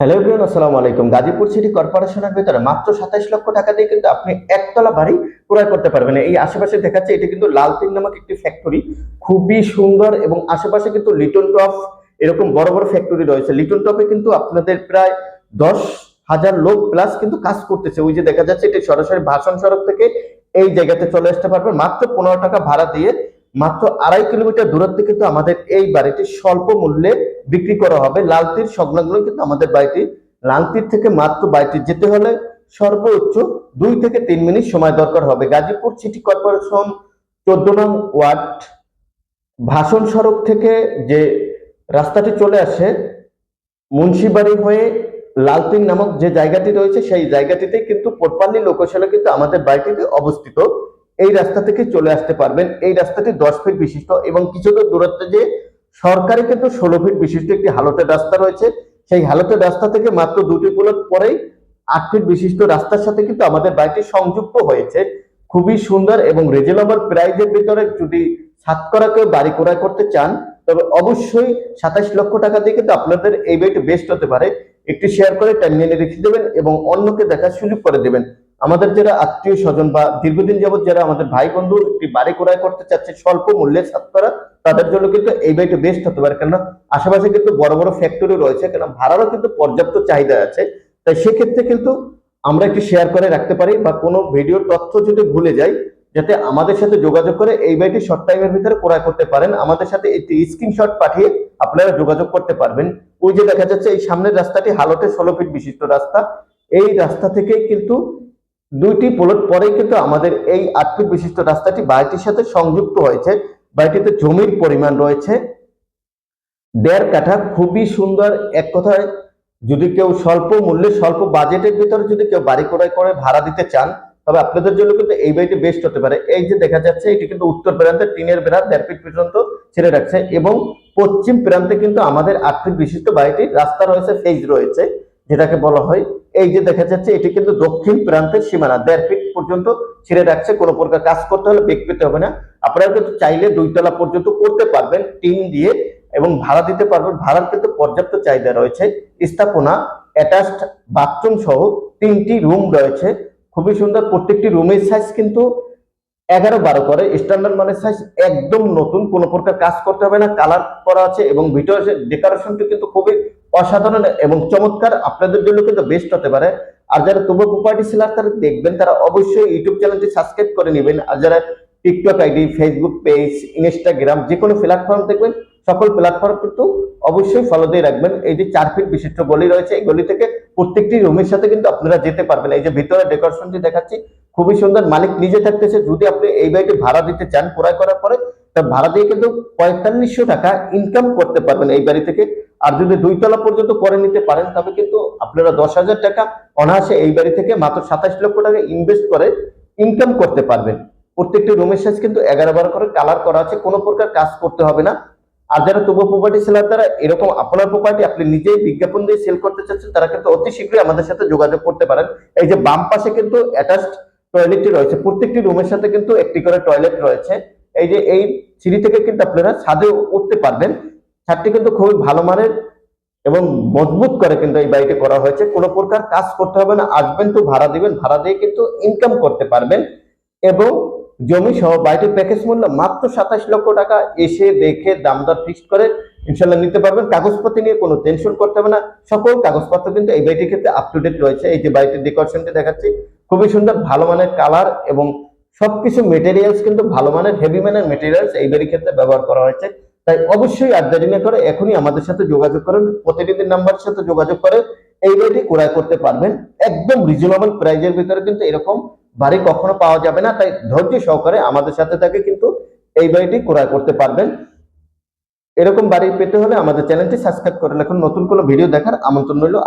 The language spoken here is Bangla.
হ্যালো এভরিওয়ান, আসসালামু আলাইকুম। গাজীপুর সিটি কর্পোরেশনের ভিতরে মাত্র 27 লক্ষ টাকা দিয়ে কিন্তু আপনি একতলা বাড়ি ক্রয় করতে পারবেন। এই আশেপাশে দেখাচ্ছে এটা কিন্তু লাল তিন নামক একটি ফ্যাক্টরি, খুবই সুন্দর। এবং আশেপাশে কিন্তু লিটন টপ এরকম বড় বড় ফ্যাক্টরি রয়েছে। লিটন টপে কিন্তু আপনাদের প্রায় 10,000 লোক প্লাস কিন্তু কাজ করতেছে। ওই যে দেখা যাচ্ছে এটা সরাসরি ভাষণ সড়ক থেকে এই জায়গাতে চলে আসতে পারবেন মাত্র 15 টাকা ভাড়া দিয়ে। মাত্র 2.5 কিলোমিটার দূরত্বে কিন্তু আমাদের এই বাড়িটি স্বল্প মূল্যে বিক্রি করা হবে। লালতীর সংলগ্ন কিন্তু আমাদের বাড়িটি। লালতীর থেকে মাত্র বাড়িটি যেতে হলে সর্বোচ্চ 2 থেকে 3 মিনিট সময় দরকার হবে। গাজীপুর সিটি কর্পোরেশন 14 নং ওয়ার্ড ভাষণ সড়ক থেকে যে রাস্তাটি চলে আসে মুন্সিবাড়ি হয়ে লালতিন নামক যে জায়গাটি রয়েছে, সেই জায়গাটিতে কিন্তু প্রপারলি লোকেশনে কিন্তু আমাদের বাড়িটিতে অবস্থিত। এই রাস্তা থেকে চলে আসতে পারবেন। এই রাস্তাটি 10 ফিট বিশিষ্ট এবং কিছুটা দূরত্বে যে সরকারি কিন্তু 16 ফিট বিশিষ্ট একটি হালতের রাস্তা রয়েছে। সেই হালতের রাস্তা থেকে মাত্র 2টি প্লট পরেই 8 ফিট বিশিষ্ট রাস্তার সাথে কিন্তু আমাদের বাড়িটি সংযুক্ত হয়েছে। খুবই সুন্দর এবং রিজনেবল প্রাইজের ভিতরে যদি সাতকরা কেউ বাড়ি ক্রয় করতে চান তবে অবশ্যই 27 লক্ষ টাকা দিয়ে কিন্তু আপনাদের এই বাড়িটি বেস্ট হতে পারে। একটি শেয়ার করে টাইমলাইনে রেখে দেবেন এবং অন্যকে দেখার সুযোগ করে দেবেন। আমাদের যারা আত্মীয় স্বজন বা দীর্ঘদিন যাবত যারা আমাদের ভাই বন্ধু একটি বাড়ি ক্রয় করতে চাচ্ছে স্বল্প মূল্যে সাতকরা, তাদের জন্য কিন্তু এই বাড়িটি বেস্ট হতে পারে। কেননা আশেপাশে কিন্তু বড় বড় ফ্যাক্টরি রয়েছে, কেন ভাড়ারও কিন্তু পর্যাপ্ত চাহিদা আছে। তাই সেক্ষেত্রে কিন্তু আমরা একটি শেয়ার করে রাখতে পারি বা কোনো ভিডিওর তথ্য যদি ভুলে যাই, যাতে আমাদের সাথে যোগাযোগ করে এই বাড়িটি শর্ট টাইমের ভিতরে ক্রয় করতে পারেন। আমাদের সাথে একটি স্ক্রিনশট পাঠিয়ে আপনারা যোগাযোগ করতে পারবেন। ওই যে দেখা যাচ্ছে এই সামনের রাস্তাটি হালতে 16 ফিট বিশিষ্ট রাস্তা। এই রাস্তা থেকে কিন্তু 2টি প্লট পরেই কিন্তু আমাদের এই 8 ফিট বিশিষ্ট রাস্তাটি বাড়িটির সাথে সংযুক্ত হয়েছে। বাড়িটিতে জমির পরিমাণ রয়েছে 1.5 কাঠা। খুবই সুন্দর। এক কথায় যদি কেউ স্বল্প মূল্যে স্বল্প বাজেটের ভিতরে যদি কেউ বাড়ি ক্রয় করে ভাড়া দিতে চান তবে আপনাদের জন্য কিন্তু এই বাড়িটি বেস্ট হতে পারে। এই যে দেখা যাচ্ছে এটি কিন্তু উত্তর প্রান্তে টিনের বেড়া 1.5 ফিট পর্যন্ত ছেড়ে রাখছে এবং পশ্চিম প্রান্তে কিন্তু আমাদের 8 ফিট বিশিষ্ট বাড়িটি রাস্তা রয়েছে, ফেজ রয়েছে যেটাকে বলা হয়। এই যে দেখা যাচ্ছে এটি কিন্তু দক্ষিণ প্রান্তের সীমানা 1.5 ফিট পর্যন্ত ছেড়ে রাখছে। কোনো প্রকার কাজ করতে হলে বেগ পেতে হবে না। আপনারা কিন্তু চাইলে 2 তলা পর্যন্ত করতে পারবেন টিন দিয়ে এবং ভাড়া দিতে পারবেন। ভাড়ার কিন্তু পর্যাপ্ত চাহিদা রয়েছে। স্থাপনা অ্যাটাচড বাথরুম সহ 3টি রুম রয়েছে। খুবই সুন্দর। প্রত্যেকটি রুমের সাইজ কিন্তু 11-12 করে স্ট্যান্ডার্ড মানের সাইজ, একদম নতুন, কোনো প্রকার কাজ করতে হবে না। কালার করা আছে এবং ভিতরে ডেকোরেশনটি কিন্তু খুবই অসাধারণ এবং চমৎকার। আপনাদের জন্য কিন্তু বেস্ট হতে পারে। আর যারা তবু প্রপার্টি সেলার তারা দেখবেন তারা অবশ্যই ইউটিউব চ্যানেলটি সাবস্ক্রাইব করে নেবেন। আর যারা TikTok ID, Facebook page, Instagram যে কোনো প্ল্যাটফর্ম দেখবেন সকল প্ল্যাটফর্ম কিন্তু অবশ্যই ফলো দিয়ে রাখবেন। এই যে 4 ফিট বিশিষ্ট গলি রয়েছে, এই গলি থেকে প্রত্যেকটি রুমের সাথে কিন্তু আপনারা যেতে পারবেন। এই যে ভিতরে ডেকোরেশনটি দেখাচ্ছি খুবই সুন্দর। মালিক নিজে থাকতেছে। যদি আপনি এই বাড়িটি ভাড়া দিতে চান ক্রয় করার পরে তা ভাড়া দিয়ে কিন্তু 4500 টাকা ইনকাম করতে পারবেন এই বাড়ি থেকে। আর যদি 2 তলা পর্যন্ত করে নিতে পারেন তবে কিন্তু আপনারা 10,000 টাকা অনায়াসে এই বাড়ি থেকে মাত্র 27 লক্ষ টাকা ইনভেস্ট করে ইনকাম করতে পারবেন। প্রত্যেকটি রুমের সাইজ কিন্তু 11-12 করে কালার করা আছে, কোনো প্রকার কাজ করতে হবে না। আর যারা তবু প্রপার্টি সেলার দ্বারা এরকম আপনার প্রপার্টি আপনি নিজেই বিজ্ঞাপন দিয়ে সেল করতে চাচ্ছেন তারা কিন্তু অতি শীঘ্রই আমাদের সাথে যোগাযোগ করতে পারেন। এই যে বাম পাশে কিন্তু অ্যাটাচড টয়লেটটি রয়েছে। প্রত্যেকটি রুমের সাথে কিন্তু একটি করে টয়লেট রয়েছে। এই যে এই সিঁড়ি থেকে কিন্তু আপনারা ছাদে উঠতে পারবেন। ছাদটি কিন্তু খুবই ভালো মানের এবং মজবুত করে কিন্তু এই বাড়িটি করা হয়েছে। কোনো প্রকার কাজ করতে হবে না। আসবেন তো ভাড়া দিবেন, ভাড়া দিয়ে কিন্তু ইনকাম করতে পারবেন। এবং জমি সহ বাড়িটির প্যাকেজ মূল্য মাত্র 27 লক্ষ টাকা। এসে দেখে দাম দর ফিক্সড করে ইনশাল্লাহ নিতে পারবেন। কাগজপত্র নিয়ে কোনো টেনশন করতে হবে না। সকল কাগজপত্র কিন্তু এই বাড়িটির ক্ষেত্রে আপ টু ডেট রয়েছে। এই যে বাড়িটির ডেকোরেশনটি দেখাচ্ছি খুবই সুন্দর, ভালো মানের কালার এবং সবকিছু মেটেরিয়ালস কিন্তু ভালো মানের হেভি মানের মেটেরিয়ালস এই বাড়ির ক্ষেত্রে ব্যবহার করা হয়েছে। তাই অবশ্যই আর দেরি না করে এখনই আমাদের সাথে যোগাযোগ করুন। প্রতিনিধির নাম্বারের সাথে যোগাযোগ করে এই বাড়িটি ক্রয় করতে পারবেন। একদম রিজনেবল প্রাইজের ভিতরে কিন্তু এরকম বাড়ি কখনো পাওয়া যাবে না। তাই ধৈর্য সহকারে আমাদের সাথে থেকে কিন্তু এই বাড়িটি ক্রয় করতে পারবেন। এরকম বাড়ি পেতে হলে আমাদের চ্যানেলটি সাবস্ক্রাইব করে রাখুন। নতুন কোনো ভিডিও দেখার আমন্ত্রণ রইল।